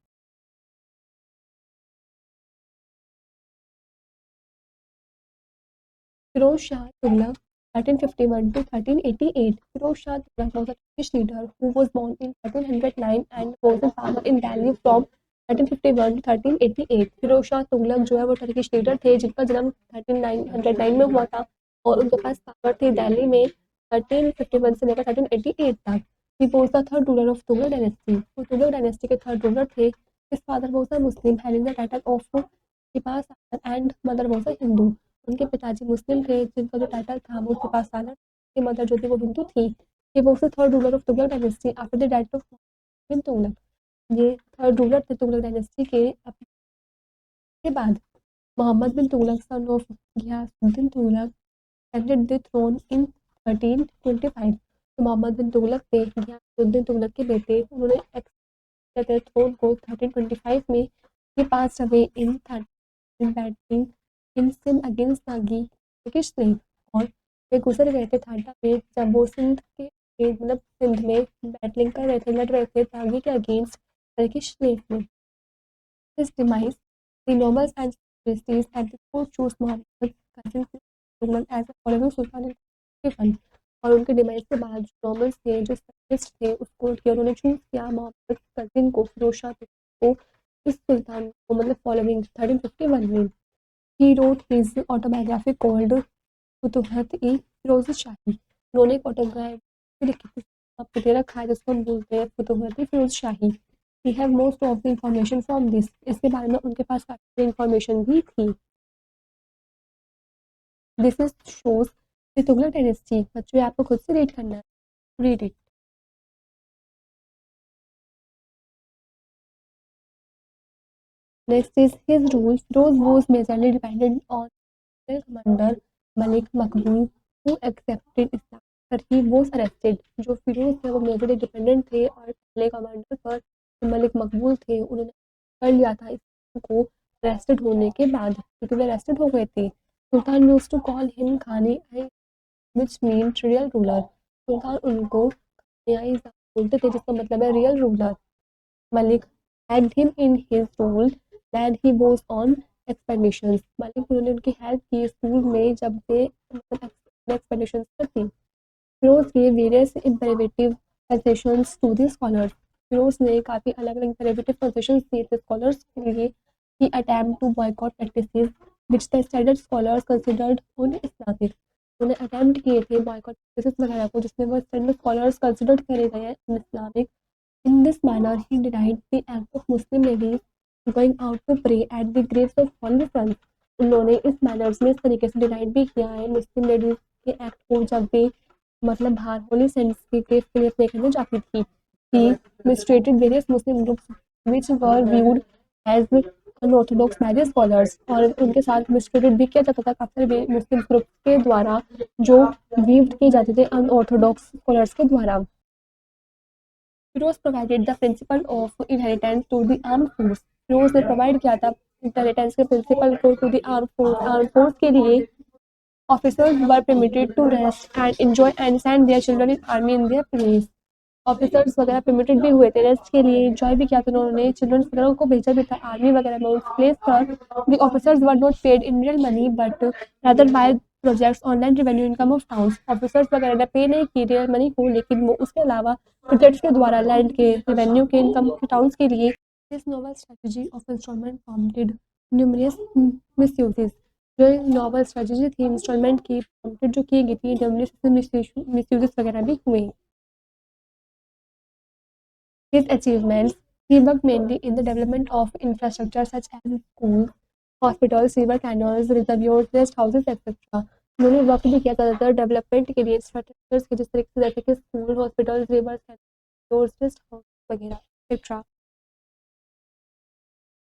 Firoz Shah Tughlaq 1351 to 1388। Firoz Shah Tughlaq was a Turkish leader who was born in 1309 and was in power in Delhi from 1351 to 1388। Firoz Shah Tughlaq जो है वो टर्किश लीडर थे जिनका जन्म 1309 में हुआ था और उनके पास पावर थी दिल्ली में 1351 से लेकर 1388 तक। He was the third ruler of Tughlaq dynasty. वो तुगलक डायनेस्टी के थर्ड रूलर थे। His father was a Muslim having the title of Sipah Salar and mother was a Hindu. उनके पिताजी मुस्लिम थे जिनका जो टाइटल था वो सिपा सालर, की मदर जो थी वो हिंदू थी। He was the third ruler of Tughlaq dynasty after the death of bin Tughlaq. ये थर्ड रूलर थे तुगलक डायनेस्टी के बाद। Mohammad bin Tughlaq son of Ghiyasuddin Tughlaq ascended the throne in 1325। तो मोहम्मद बिन तुगलक थे गियासुद्दीन तुगलक के बेटे, उन्होंने थ्रोन को 1325 में। He pass away in battling in Sindh against नागी टर्किश स्लेव। और वे गुजर गए थे थाटा में जब वो सिंध के मतलब सिंध में बैटलिंग कर रहे थे, लड़ रहे थे तागी के अगेंस्ट टर्किश स्लेव में। His demise, the nobles and prestige at the court chose Muhammad cousin Tughlaq as the following sultan in 1351। और उनके डिमाइस के बाद जो नॉर्मल्स थे, जो स्पेशलिस्ट थे उस कोर्ट के, उन्होंने चूज किया मोहम्मद कजिन को, फिरोज शाह को, इस सुल्तान को, मतलब फॉलोइंग 1351 में। He wrote his autobiography called Futuhat i Firoz Shahi. उन्होंने एक ऑटोबायोग्राफी लिखी थी, आपको दे रखा है, जिसको हम बोलते हैं Futuhat i Firoz Shahi. We have most of the information from this. इसके बारे में उनके पास काफ़ी इंफॉर्मेशन भी थी। This is shows the Tughlaq dynasty. बच्चों आपको खुद से रीड करना है, read it. Next is his rule. Firoz was majorly dependent on commander Malik Maqbul who accepted इस्लाम पर ही वाज अरेस्टेड। जो फिरोज थे वो मेजरली डिपेंडेंट थे और पहले कमांडर पर मलिक मकबूल थे, उन्होंने कर लिया था इस को अरेस्टेड होने के बाद, क्योंकि वे अरेस्टेड हो गए थे। सुल्तान यूज्ड टू कॉल हिम खानी आई, व्हिच मीन रियल रूलर। सुल्तान उनको खानी आई बोलते थे, जिसका मतलब है real ruler. Malik had him in his rule when he was on expeditions. Malik उन्होंने उनकी हेल्प की इस रूल में जब वे एक्सपेडिशंस पर थी। फिरोज के various imperative concessions to the scholars. Firoz ने काफ़ी अलग अलग इम्पेरेटिव कंसेशंस दिए थे स्कॉलर्स के लिए। He attempt to boycott practices which the standard scholars considered un-Islamic. उन्होंने अटेम्प्ट किए थे बॉयकॉट प्रैक्टिसेस वगैरह को, जिसमें वो स्टैंडर्ड स्कॉलर्स कंसिडर करे गए हैं Islamic. In this manner, he denied the act of Muslim ladies going out to pray at the graves of holy sons. उन्होंने इस मैनर्स में इस तरीके से डिनाइड भी किया है मुस्लिम लेडीज के एक्ट को, जब भी मतलब बाहर होली सेंट्स के ग्रेव के लिए प्रे करने जाती थी। He mistreated various Muslim groups which were viewed as unorthodox by the scholars, और उनके साथ मिसट्रीटेड भी किया जाता था काफी सारे मुस्लिम ग्रुप के द्वारा, जो viewed किए जाते थे अनऑर्थोडॉक्स स्कॉलर्स के द्वारा। Firoz provided the principle of inheritance to the arm force. Firoz ने प्रोवाइड किया था इनहेरिटेंस के प्रिंसिपल को to the arm force. Arm force के लिए officers were permitted to rest and enjoy and send their children in army in their place. Officers वगैरह permitted भी हुए थे रेस्ट के लिए, एंजॉय भी किया था उन्होंने, चिल्ड्रन वगैरह को भेजा भी था आर्मी वगैरह में उस प्लेस पर। The officers were not paid in real money but rather by projects on land revenue income of towns. Officers वगैरह ने पे नहीं की रियल मनी को, लेकिन वो उसके अलावा प्रोजेक्ट्स के द्वारा लैंड के रेवेन्यू के इनकम के टाउन्स के लिए। This novel strategy of installment prompted numerous misuses. जो नॉवल स्ट्रेटजी थी इंस्टॉलमेंट की प्रॉम्प्टेड जो की गई थी, न्यूमरस मिसयूजेस वगैरह भी हुए। His achievements: he worked mainly in the development of infrastructure such as schools, hospitals, river canals, reservoirs, rest houses, etc. उन्होंने वर्क भी किया ज़्यादातर डेवलपमेंट के लिए इंफ्रास्ट्रक्चर्स के, जिस तरीके से जैसे कि school, hospitals, rivers, canals, rest house वगैरह etcetera.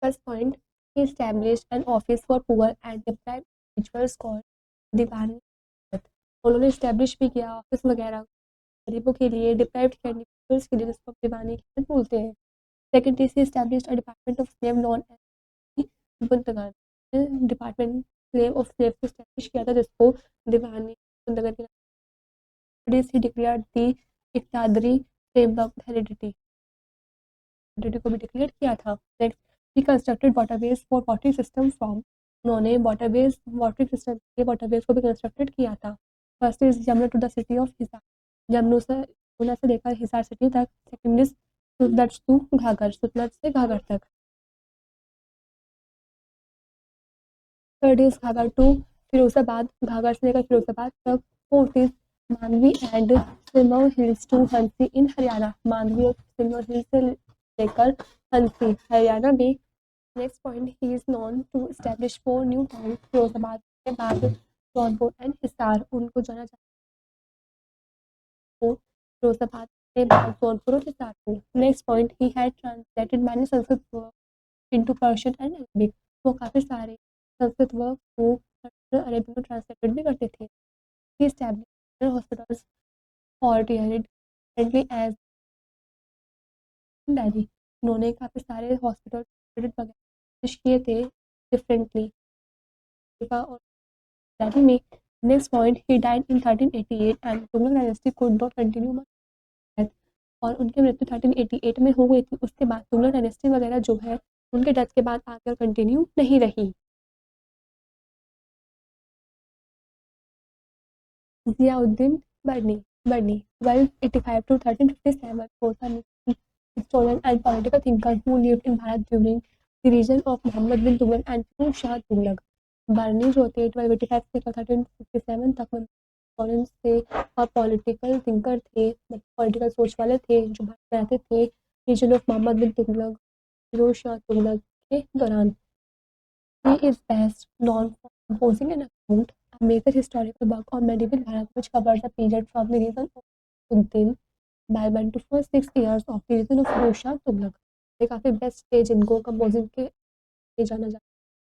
First point, he established an office for poor and deprived individuals called दीवानी। उन्होंने इस्टेब्लिश भी किया ऑफिस वगैरह गरीबों के लिए, डिप्राइव्ड इंडिविजुअल्स के लिए, जिसको हम दीवानी बोलते हैं। Second, he established a department of slave known as Bandagan. Department slave of slave को स्टैब्लिश किया था, जिसको दीवानी बुंदगान के नाम। he declared the iqtadari framework heredity को भी डिक्लेयर किया था। Next, he constructed waterways for water system from। उन्होंने वाटरवेज वाटरिंग सिस्टम के वाटरवेज को भी कंस्ट्रक्टेड किया था। First is Yamuna to the city of Hisar. Yamuna से लेकर हिसार सिटी तक। Second is Sutlej to Ghaggar, Sutlej से घाघर तक। Third is Ghaggar to Firozabad, Ghaggar से लेकर फिरोजाबाद तक। Fourth is Mandvi and Sirmaur hills to हंसी इन हरियाणा, मांडवी और सिरमौर हिल्स से लेकर हंसी हरियाणा में। Next point, he is known to establish 4 new town, Firozabad के बाद जौनपुर एंड हिसार। उनको जाना जाता है फिरोजाबाद के बाद जौनपुर और हिसार को। Next point, he had translated many Sanskrit work into Persian and Arabic. वो काफ़ी सारे संस्कृत वर्क को अरबिक में ट्रांसलेटेड भी करते थे। He established hospitals for differently as Delhi. उन्होंने काफ़ी सारे हॉस्पिटल वगैरह किए थे डिफरेंटली और दिल्ली में। Next point, he died in 1388 and Tughlaq dynasty could not continue much. और उनकी मृत्यु 1388 में हो गई थी। उसके बाद तुगलक डायनेस्टी वगैरह जो है उनके डेथ के बाद आगे और कंटिन्यू नहीं रही। जियाउद्दीन बर्नी बर्नी 1285 to 1357 was a historian and political thinker who lived in Bharat during the reign of Muhammad bin Tughlaq and Firuz Shah Tughlaq। बर्नी जो थे 1285 से 1357 तक हिस्टोरियन थे और पॉलिटिकल थिंकर थे, पॉलिटिकल सोच वाले थे, जो भारत में रहते थे रीजन ऑफ मोहम्मद बिन तुगलक, फिरोज शाह तुगलक के दौरान। He is best known for composing an account, a major historical work on medieval Bharat which covers the period from the reign of Uddin Balban to first 6 years of the reign of Firoz Shah Tughlaq। ये काफ़ी best stage इनको composing के लिए जाना जाता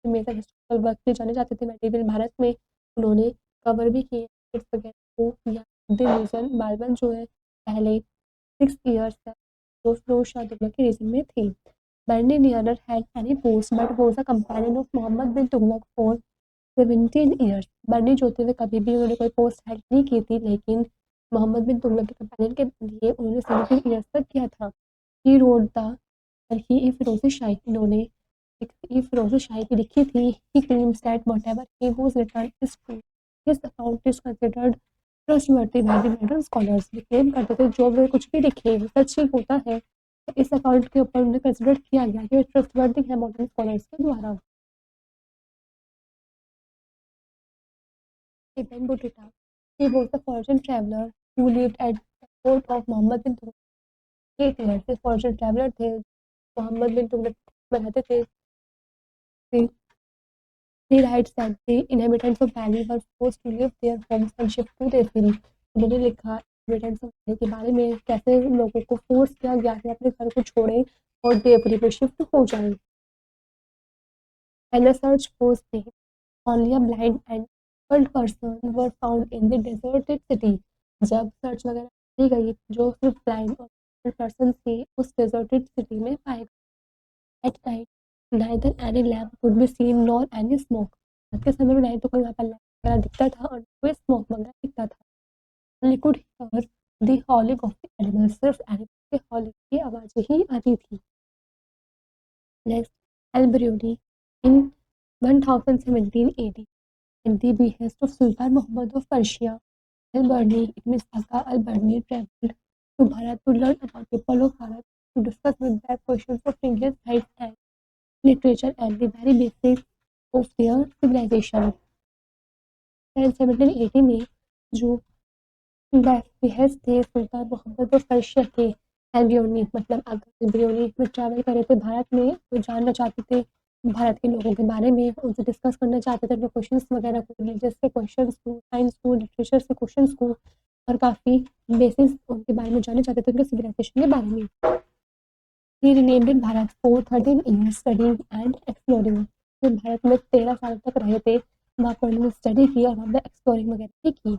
है, major historical work के जाने जाते थे मेडिवल भारत में। उन्होंने कवर भी किए वगैरह को, या उद्दीन रीजन बालबन जो है पहले 6 ईयर्स तक जो फिरोज शाह तुगलक के रीजन में थी। Barani never had any post but was a companion of Mohammad bin Tughlaq for 17 years. Barani जो थे वे कभी भी उन्होंने कोई पोस्ट हेल्प नहीं की थी, लेकिन मोहम्मद बिन तुगलक के कंपेनियन के लिए उन्होंने 17 ईयर्स तक किया था। ही रोड द तरही ई फिरोज शाही, इन्होंने एक फिरोज शाही की लिखी थी। He claims that whatever he was written is true, his account is considered trustworthy by the modern scholars. ये क्लेम करते थे जो वे कुछ भी लिखे वो सच ही होता है। इस अकाउंट के ऊपर उन्हें कंसिडर किया गया कि ट्रस्टवर्दी है मॉडर्न स्कॉलर्स के द्वारा। Ibn Battuta, he was a foreign traveler who lived at the court of Muhammad bin Tughlaq 8 years। ये foreign traveler थे, मोहम्मद बिन तुगलक में रहते थे। He writes that the inhabitants of Delhi were forced to leave their homes and shift to Delhi। उन्होंने लिखा inhabitants of Delhi के बारे में, कैसे लोगों को फोर्स किया गया कि अपने घर को छोड़ें और देवरी में शिफ्ट हो जाएं। And the search was made, only a blind and crippled person were found in the deserted city। जब सर्च वगैरह की गई, जो सिर्फ ब्लाइंड और crippled पर्सन थे उस डेजर्टेड सिटी में पाए गए। At night neither any lamp could be seen nor any smoke। रात के समय में नहीं तो कोई वहाँ पर लैंप वगैरह दिखता था और कोई स्मोक वगैरह दिखता था। only could hear the howling of the animals, सिर्फ एनिमल के हॉलिंग की आवाज़ें ही आती थी। Next, Alberuni in 1017 AD at the behest of Sultan Muhammad of Persia, al-Biruni, it means Aga al-Biruni, traveled to Bharat to learn about people of Bharat, to discuss with them questions of religious science and literature and the very basics of their civilization। 1780 में जो behest थे सुल्तान Mohammad of Persia के, अल-बरूनी मतलब आगा अल-बरूनी में travel कर रहे थे भारत में, तो जानना चाहते थे भारत के लोगों के बारे में, उनसे डिस्कस करना चाहते थे अपने क्वेश्चंस वगैरह को, रिलीजियस के क्वेश्चंस को, साइंस को, लिटरेचर से क्वेश्चंस को, और काफ़ी बेसिस उनके बारे में जानना चाहते थे, उनके सिविलाइजेशन के बारे में। He renamed in Bharat for 13 years studying and exploring. तो भारत में 13 साल तक रहे थे, वहाँ पर उन्होंने स्टडी की और वहाँ पर एक्सप्लोरिंग वगैरह भी की।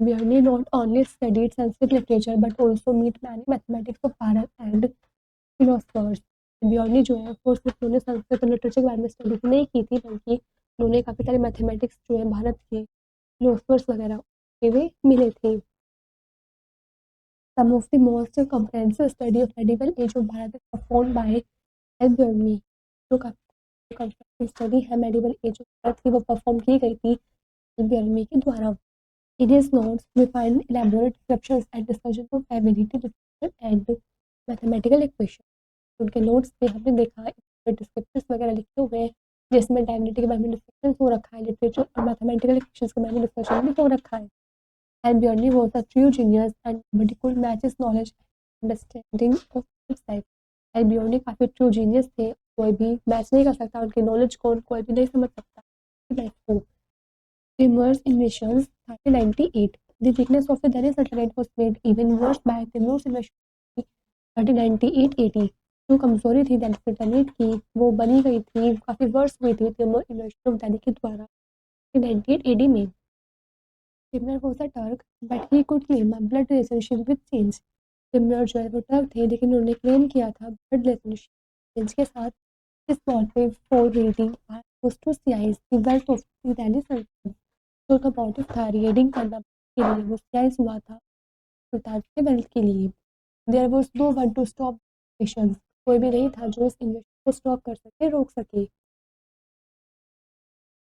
Biruni not only studied Sanskrit literature but also met many mathematics of Bharat and philosophers। ब्योरनी जो है वो सिर्फ उन्होंने संस्कृत और लिटरेचर के बारे में स्टडी नहीं की थी, बल्कि उन्होंने काफ़ी सारे मैथमेटिक्स जो है भारत के फिलोसफर्स वगैरह के वे मिले थे। Some of the most comprehensive study of medieval age of Bharat is performed by Al-Biruni. जो काफ़ी कॉम्प्रिहेंसिव स्टडी है मेडिवल एज ऑफ भारत की, वो परफॉर्म की गई थी एल-बरूनी के द्वारा। In his notes, we find elaborate descriptions and discussions of ability differential and mathematical equations। उनके नोट्स में हमने देखा डिस्क्रिप्शंस वगैरह लिखे हुए हैं, जिसमें डायबिलिटी के बारे में डिस्कशन हो रखा है, लिटरेचर और मैथमेटिकल इक्वेशंस के बारे में डिस्कशन भी हो रखा है। And Biruni was a true genius and but could match his knowledge understanding of himself. And Biruni काफ़ी ट्रू जीनियस थे, कोई भी मैच नहीं कर सकता उनकी नॉलेज को, कोई भी नहीं समझ सकता। Timur's invasions 1398, the weakness of the Delhi Sultanate was made even worse by Timur's invasion 1398 AD। जो कमजोरी थी दिल्ली सल्तनत की वो बनी गई थी, काफ़ी वर्स हुई थी तिमूर इन्वेशन ऑफ दिल्ली के द्वारा 1398 AD में। Timur was a Turk but he could claim a blood relationship with Genghis. Timur जो है वो टर्क थे, लेकिन उन्होंने क्लेम किया था ब्लड रिलेशनशिप चेंज के साथ। इस पॉइंट पे for reading was to seize the wealth of the Delhi Sultanate। जो उनका मोटिव था रीडिंग करना के लिए, वो साइज हुआ था सुल्तान के वेल्थ के लिए। There was no one to stop invasion, कोई भी नहीं था जो इस इन्वेशन को स्टॉप कर सके, रोक सके।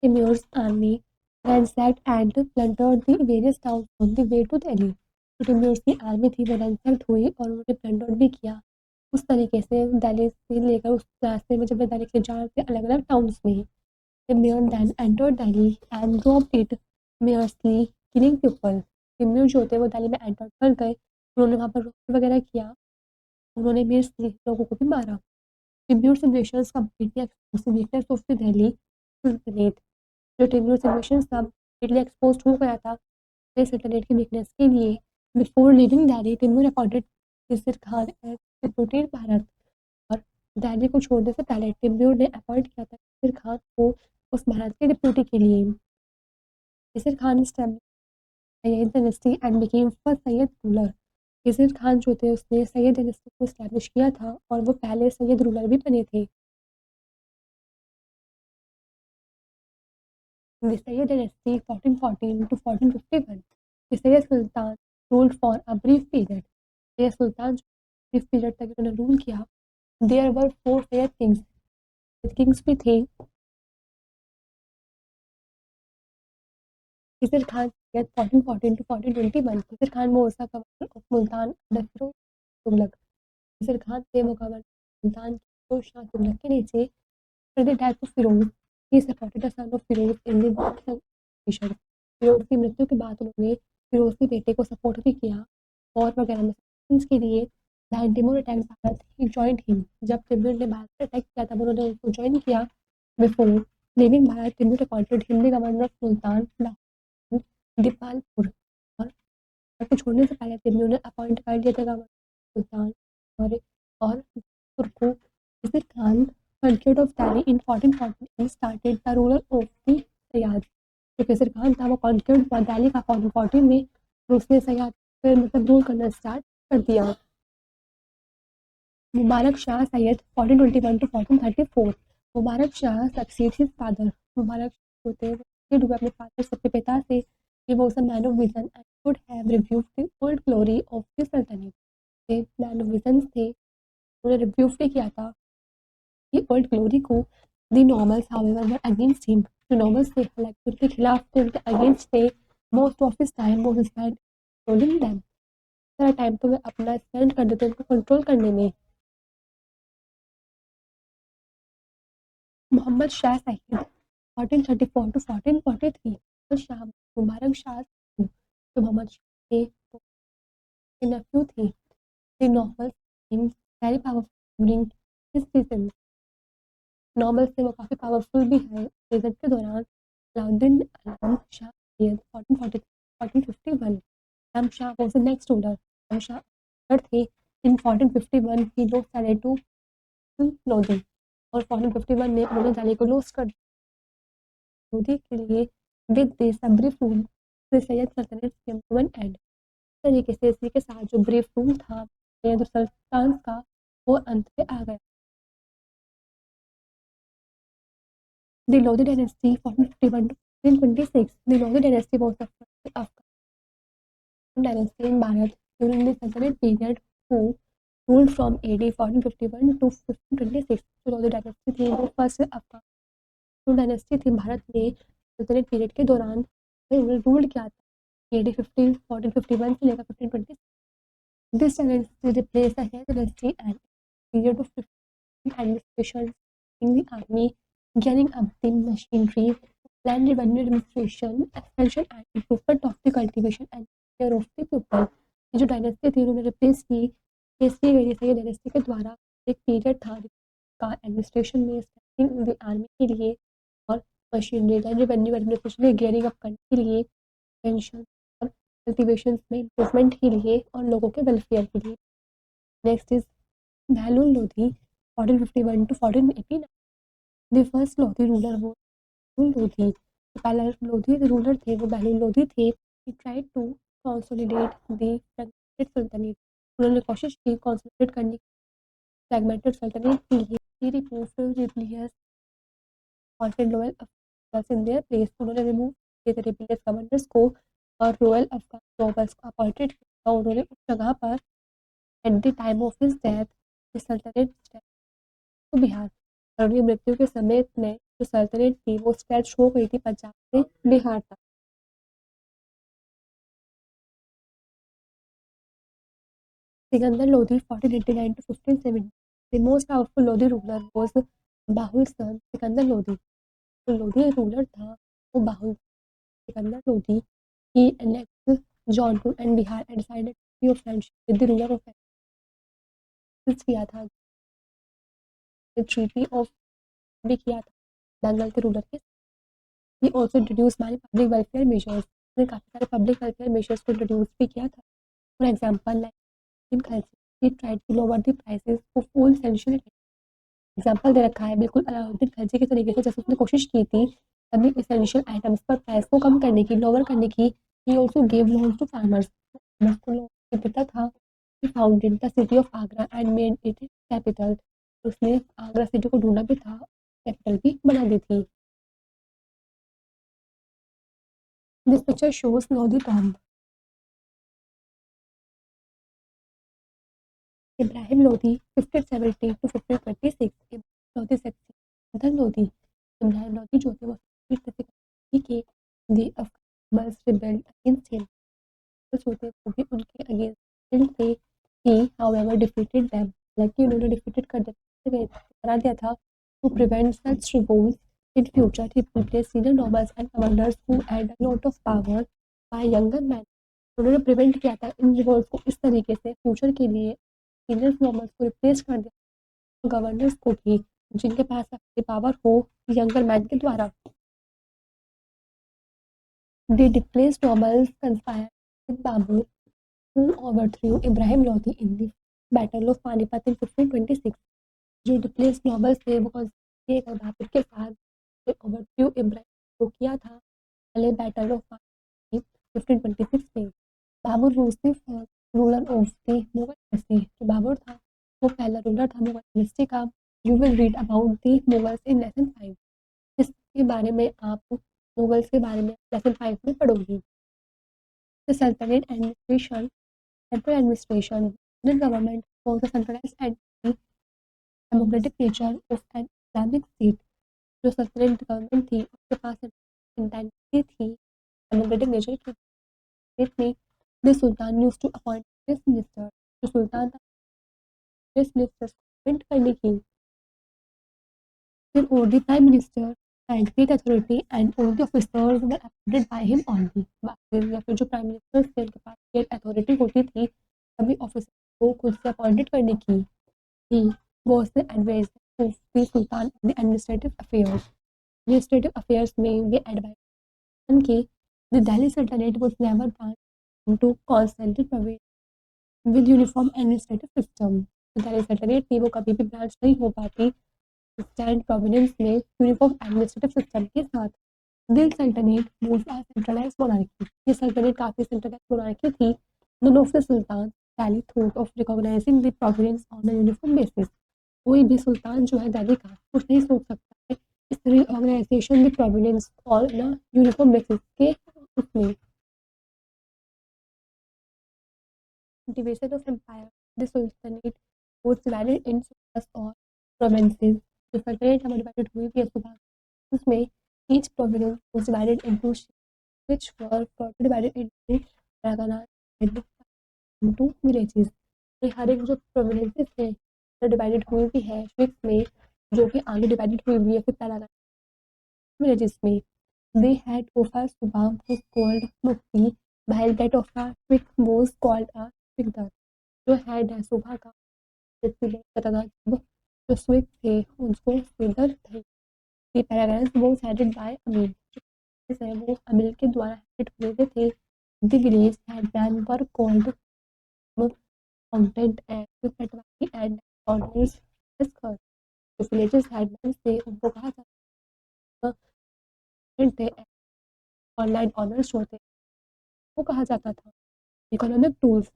Timur's army ransacked and plundered the various towns on the way to Delhi। जो टिम्यूर्स की आर्मी थी वो रैंसैक्ड हुई और उन्होंने प्लंडर भी किया उस तरीके से दिल्ली से लेकर उस रास्ते में जब वे दिल्ली से जा रहे थे अलग अलग टाउन्स में। Timur then entered Delhi and robbed it mercilessly, killing people। तिम्यूर जो थे वो दिल्ली में एंटर कर गए, उन्होंने वहाँ पर रॉब वगैरह किया, उन्होंने mercilessly लोगों को भी मारा। Timur's invasions completely exposed the weakness of the Delhi Sultanate। जो टिम्यूर इन्वेशन था completely exposed हो गया था दिल्ली सल्तनत की वीकनेस के लिए। Before leaving Delhi, Timur appointed Nasir Khan as deputy Bharat. और दिल्ली को छोड़ने से पहले तिमूर ने अपॉइंट किया था नासिर खान को उस भारत के डिप्यूटी के लिए। Nasir Khan Sayyid dynasty and became first Sayyid ruler. Yazid Khan जो थे उसने सैयद डायनेस्टी को इस्टेब्लिश किया था और वो पहले सैयद रूलर भी बने थे। The Sayyid dynasty 1414 to 1451. The Sayyid Sultan ruled for a brief period. Sayyid Sultan brief period तक उन्होंने रूल किया। There were 4 Sayyid kings. Kings भी थे। Khizar Khan Sayyid 1414 to 1421. Khizar Khan was the governor of Multan under Firoz Tughlaq. Khizar Khan थे वो governor Multan के शाह तुगलक के नीचे। For the death of Firoz, he supported the son of Firoz in the war mission. Firoz की मृत्यु के बाद उन्होंने फिरोज के बेटे को सपोर्ट भी किया और वगैरह में के लिए दैन टिमूर अटैक भारत ही जॉइंट हिम। जब टिमूर ने भारत पर अटैक किया तब उन्होंने उसको ज्वाइन किया। Before living Bharat Timur appointed him the governor of Multan Dipalpur. और भारत को छोड़ने से पहले टिमूर ने अपॉइंट कर दिया था गवर्नर सुल्तान और तुर्को Wazir Khan conquered of Delhi in 1440 and started the ruler of the Sayyad। जो वजीर खान था वो कॉन्क्यूर्ड हुआ दिल्ली का 1440 में और उसने सयाद पर मतलब रूल करना स्टार्ट कर दिया। Mubarak Shah Sayyid 1421 to 1434। Mubarak Shah succeed his father. Mubarak Shah होते सक्सीड हुए अपने फादर से, अपने पिता से। He was a man of vision and could have reviewed the old glory of the sultanate. ये मैन ऑफ विजन थे, उन्होंने रिव्यू भी किया था कि ओल्ड ग्लोरी को। The normals however were against him. जो नॉर्मल्स थे हालांकि उनके खिलाफ थे, उनके अगेंस्ट थे। Most of his time was spent controlling them. सारा टाइम तो वे अपना स्पेंड कर देते उनको कंट्रोल करने में। मोहम्मद शाह सैयद 1434 to 1443। मोहम्मद शाह मुबारक शाह जो मोहम्मद शाह के नेफ्यू थे। The normals very powerful during his season. Normal से वो काफ़ी पावरफुल भी है। सीजन के दौरान Alauddin Alam Shah Sayyid 1451। Alam Shah was the next ruler. Alam Shah थे इन 1451 ही लोग सारे टू लोधी और 1451 में उन्होंने दिल्ली को लॉस कर दिया। लोधी के लिए with this a brief rule Syed सल्तनत केम टू एन एंड। इस तरीके से इसी के साथ जो ब्रीफ रूल था सैयद सुल्तान का वो अंत पे आ गया। The Lodi dynasty 1451 to 1426. The Lodi dynasty was the first Afghan dynasty in Bharat during the Sultanate period who ruled from AD 1451 to 1526। जो लॉडी डायनेस्टी थी वो फर्स्ट अफगान डायनेस्टी थी भारत में सल्तनत पीरियड के दौरान। उन्होंने रूल किया था AD 1451 से लेकर 1526। This dynasty replace the heir dynasty and period of administration in the army, gearing up the machinery, land revenue administration, expansion and improvement of the cultivation and care of the people। ये जो dynasty थी उन्होंने replace की गई थी। ये dynasty के द्वारा एक पीरियड था का एडमिनिस्ट्रेशन में स्ट्रेंथनिंग द आर्मी के लिए और मशीनरी लैंड रेवेन्यू एडमिनिस्ट्रेशन में गियरिंग अप करने के लिए, पेंशन और कल्टिवेशन में इम्प्रूवमेंट के लिए और लोगों के वेलफेयर के लिए। Next is Bahlul Lodi 1451 to 1489। The first Lodi ruler वो लोधी, पहला लोधी रूलर थे वो बहलुल लोधी थे। He tried to consolidate the fragmented सल्तनत। उन्होंने कोशिश की कंसोलिडेट करने फ्रैगमेंटेड सल्तनत के लिए। ही रिमूव्ड रिबेलियस और लोअल अफगान्स इन देयर प्लेस। उन्होंने रिमूव किए थे रिबेलियस गवर्नर्स को और रॉयल अफगान नोबल्स को अपॉइंटेड किया। उन्होंने उस जगह पर at the time of his death the सल्तनत बिहार। और उनकी मृत्यु के समय में जो सल्तनत थी वो स्ट्रेच हो गई थी पंजाब से बिहार तक। Sikandar Lodi 1489 to 1570। The most powerful Lodi ruler was Bahlul son Sikandar Lodi. जो लोधी रूलर था वो Bahlul Sikandar Lodi. He annexed Jaunpur and Bihar and signed a treaty of friendship with the ruler of किया था। ट्रीटी ऑफ भी किया था बंगाल के रूलर के। He also introduce many public welfare measures. उसने काफ़ी सारे पब्लिक वेलफेयर मेजर्स को इंट्रोड्यूस भी किया था। For example like he tried to lower the prices of all essential. Example दे रखा है बिल्कुल अलाउद्दीन खिलजी के तरीके से, जैसे उसने कोशिश की थी सभी एसेंशियल आइटम्स पर प्राइस को कम करने की, लोअर करने की। He also gave loans to farmers, farmers को लोन देता था। He founded the city of Agra and made it capital, उसने आगरा सिटी को ढूंढा भी था, कैपिटल भी बना दी थी। This picture shows Lodhi tomb. Ibrahim Lodhi 1570 to 1526, Ibrahim Lodhi successor Lodhi, Ibrahim Lodhi जो थे वो के दे अफगान्स रिबेल्ड अगेंस्ट हिम, जो थे वो भी उनके अगेंस्ट थे। ही हाउएवर डिफीटेड देम, हालांकि उन्होंने डिफीटेड करा दिया था। To prevent such revolts in future he replaced senior nobles and commanders who had a lot of power by younger man, उन्होंने प्रिवेंट किया था इन रिवोल्ट्स को इस तरीके से फ्यूचर के लिए सीनियर नॉर्मल्स को रिप्लेस कर दिया, गवर्नर्स को भी जिनके पास अपनी पावर हो यंगर मैन के द्वारा। The displaced nobles conspired with Babur, who overthrew Ibrahim Lodi in the Battle of Panipat in 1526. जो डिप्लेस्ड नॉबल्स थे वो किए गए बाबर के साथ ओवरथ्रू इब्राहिम को किया था पहले बैटल ऑफ पानीपत 1526 में। Babur was the first ruler of the Mughal dynasty, जो बाबर था वो पहला रूलर था मुगल डायनेस्टी का। You will read about the Mughals in lesson 5, इसके बारे में आप मुगल्स के बारे में लेसन 5 में पढ़ोगी। द सल्तनत administration, central administration, unit government was the centralized and the democratic nature of an Islamic state, जो सल्तनत गवर्नमेंट थी उसके पास इंटेंसिटी थी डेमोक्रेटिक नेचर की स्टेट में। The sultan used to appoint press minister, जो सुल्तान था प्रेस मिनिस्टर्स को अपॉइंट करने की। फिर और the prime minister had great authority and all the officers were appointed by him only, या फिर जो प्राइम मिनिस्टर थे उनके पास great authority होती थी सभी ऑफिसर को खुद से अपॉइंटेड करने की। He was the advisor of the Sultan in the administrative affairs में ये एडवाइजर की। The Delhi Sultanate was never branched into concentrated province with uniform administrative system, Delhi सल्तनत थी वो कभी भी ब्रांच नहीं हो पाती स्टैंड प्रोविडेंस में यूनिफॉर्म एडमिनिस्ट्रेटिव सिस्टम के साथ। दिल सल्तनत वाज अ सेंट्रलाइज्ड मोनार्की, ये सल्तनत काफ़ी सेंट्रलाइज्ड मोनार्की थी। None of the sultan Delhi thought of recognising the providence on a uniform basis, कोई भी सुल्तान जो है दिल्ली का कुछ नहीं सोच सकता है इस recognition the providence on a uniform basis के उसमें। Division of empire, the sultanate was divided in subas or provinces, जो सल्तनत है वो डिवाइडेड हुई थी सुबह, उसमें each province was divided into which were further divided into parganas and into villages, ये हर एक जो प्रोविंसेस थे तो डिवाइडेड हुई भी है शिफ्ट में, जो कि आगे डिवाइडेड हुई भी है फिर parganas villages में। They had Ofa Subah was called Mufti, while that of a Twig was called a Twigdar, जो हेड है सुबह का पता था जब जो स्विग थे उनको स्विगर थे। The paragraph was headed by Amir, है वो अमीर के द्वारा हेड हुए थे। The village had been were called mountain and Patwari and honors Escar, जो villages had been से उनको कहा जाता थे ऑनलाइन ऑनर्स जो थे वो कहा जाता था। Economic tools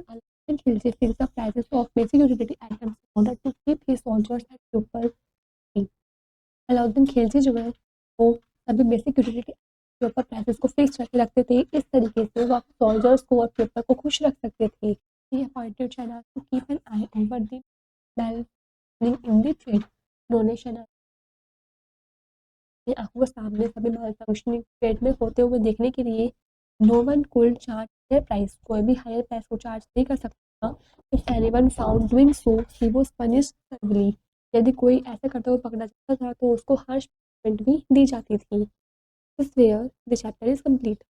Aladdin Khilji fixed the prices of basic utility items in order to keep his soldiers and pupils happy. Alauddin Khilji जो है वो सभी बेसिक यूटिलिटी के ऊपर प्राइसेस को फिक्स करके रखते थे, इस तरीके से वो अपने सोल्जर्स को और पीपल को खुश रख सकते थे। He appointed Shehnaaz to keep an eye over the malfunctioning in the trade, उन्होंने शहनाज अपनी आंखों के सामने सभी माल फंक्शनिंग ट्रेड में होते हुए देखने के लिए। No one could charge higher price, कोई भी हायर प्राइस को चार्ज नहीं कर सकता। If anyone found doing so he was punished severely, यदि कोई ऐसा करते हुए पकड़ा जाता था तो उसको हार्श पनिशमेंट भी दी जाती थी। This where the chapter is complete.